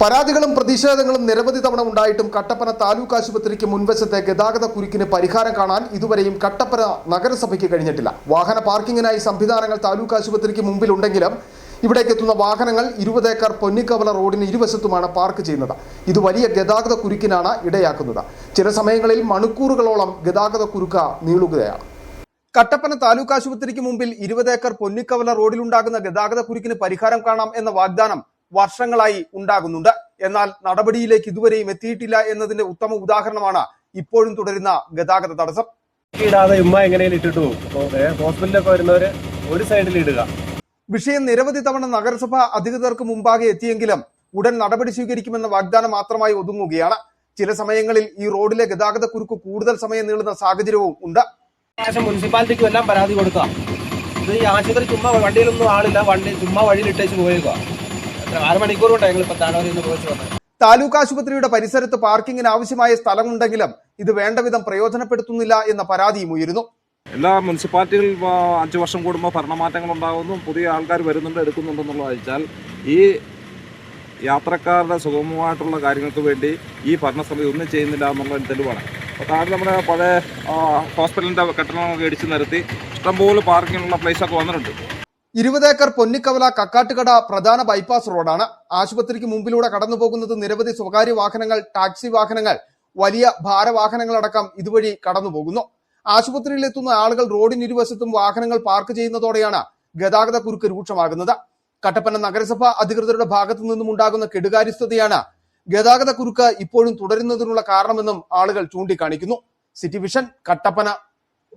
പരാതികളും പ്രതിഷേധങ്ങളും നിരവധി തവണ ഉണ്ടായിട്ടും കട്ടപ്പന താലൂക്ക് ആശുപത്രിക്ക് മുൻവശത്തെ ഗതാഗത കുരുക്കിന് പരിഹാരം കാണാൻ ഇതുവരെയും കട്ടപ്പന നഗരസഭയ്ക്ക് കഴിഞ്ഞിട്ടില്ല. വാഹന പാർക്കിങ്ങിനായി സംവിധാനങ്ങൾ താലൂക്ക് ആശുപത്രിക്ക് മുമ്പിലുണ്ടെങ്കിലും ഇവിടേക്ക് എത്തുന്ന വാഹനങ്ങൾ 20 ഏക്കർ പൊന്നിക്കവല റോഡിന് ഇരുവശത്തുമാണ് പാർക്ക് ചെയ്യുന്നത്. ഇത് വലിയ ഗതാഗത കുരുക്കിനാണ് ഇടയാക്കുന്നത്. ചില സമയങ്ങളിൽ മണിക്കൂറുകളോളം ഗതാഗത കുരുക്ക് നീളുകയാണ്. കട്ടപ്പന താലൂക്ക് ആശുപത്രിക്ക് മുമ്പിൽ 20 ഏക്കർ പൊന്നിക്കവല റോഡിലുണ്ടാകുന്ന ഗതാഗത കുരുക്കിന് പരിഹാരം കാണാം എന്ന വാഗ്ദാനം വർഷങ്ങളായി ഉണ്ടാകുന്നുണ്ട്. എന്നാൽ നടപടിയിലേക്ക് ഇതുവരെയും എത്തിയിട്ടില്ല എന്നതിന്റെ ഉത്തമ ഉദാഹരണമാണ് ഇപ്പോഴും തുടരുന്ന ഗതാഗത തടസ്സം. ഇടാതെ എങ്ങനെയും ഇട്ടിട്ട് പോകും. ഹോസ്പിറ്റലിലൊക്കെ വരുന്നവര് ഒരു സൈഡിൽ ഇടുക. വിഷയം നിരവധി തവണ നഗരസഭ അധികൃതർക്ക് മുമ്പാകെ എത്തിയെങ്കിലും ഉടൻ നടപടി സ്വീകരിക്കുമെന്ന വാഗ്ദാനം മാത്രമായി ഒതുങ്ങുകയാണ്. ചില സമയങ്ങളിൽ ഈ റോഡിലെ ഗതാഗത കുരുക്ക് കൂടുതൽ സമയം നീളുന്ന സാഹചര്യവും ഉണ്ട്. മുനിസിപ്പാലിറ്റിക്കും എല്ലാം പരാതി കൊടുക്കാം. ഇത് ഈ ആശുപത്രി ചുമ്മാ വണ്ടിയിലൊന്നും ആളില്ല, വണ്ടി ചുമ്മാ വഴിയിലിട്ടേച്ച് പോയേക്കുക. 6 മണിക്കൂർ കൊണ്ട് ഞങ്ങളിപ്പോ താനൂരിൽ പോയിച്ചു വന്നത്. താലൂക്ക് ആശുപത്രിയുടെ പരിസരത്ത് പാർക്കിങ്ങിന് ആവശ്യമായ സ്ഥലമുണ്ടെങ്കിലും ഇത് വേണ്ടവിധം പ്രയോജനപ്പെടുത്തുന്നില്ല എന്ന പരാതിയും ഉയരുന്നു. എല്ലാ മുനിസിപ്പാലിറ്റികളിൽ 5 വർഷം കൂടുമ്പോൾ ഭരണമാറ്റങ്ങൾ ഉണ്ടാകുന്നു, പുതിയ ആൾക്കാർ വരുന്നുണ്ട്, എടുക്കുന്നുണ്ടെന്നുള്ളത് വെച്ചാൽ ഈ യാത്രക്കാരുടെ സുഗമമായിട്ടുള്ള കാര്യങ്ങൾക്ക് വേണ്ടി ഈ ഭരണസമിതി ഒന്നും ചെയ്യുന്നില്ല എന്നുള്ളതിന് തെളിവാണ്. അപ്പോൾ താഴെ നമ്മുടെ പഴയ ഹോസ്പിറ്റലിൻ്റെ കെട്ടിടങ്ങളൊക്കെ ഇടിച്ചു നിരത്തി ഇഷ്ടംപോലെ പാർക്കിങ്ങിനുള്ള പ്ലേസൊക്കെ വന്നിട്ടുണ്ട്. 20 ഏക്കർ പൊന്നിക്കവല കക്കാട്ടുകട പ്രധാന ബൈപ്പാസ് റോഡാണ്. ആശുപത്രിക്ക് മുമ്പിലൂടെ കടന്നു പോകുന്നത് നിരവധി സ്വകാര്യ വാഹനങ്ങൾ, ടാക്സി വാഹനങ്ങൾ, വലിയ ഭാരവാഹനങ്ങളടക്കം ഇതുവഴി കടന്നു പോകുന്നു. ആശുപത്രിയിലെത്തുന്ന ആളുകൾ റോഡിനിരുവശത്തും വാഹനങ്ങൾ പാർക്ക് ചെയ്യുന്നതോടെയാണ് ഗതാഗത കുരുക്ക് രൂക്ഷമാകുന്നത്. കട്ടപ്പന നഗരസഭ അധികൃതരുടെ ഭാഗത്തു നിന്നും ഉണ്ടാകുന്ന കെടുകാര്യസ്ഥതയാണ് ഗതാഗത കുരുക്ക് ഇപ്പോഴും തുടരുന്നതിനുള്ള കാരണമെന്നും ആളുകൾ ചൂണ്ടിക്കാണിക്കുന്നു. City vision, Kattappana.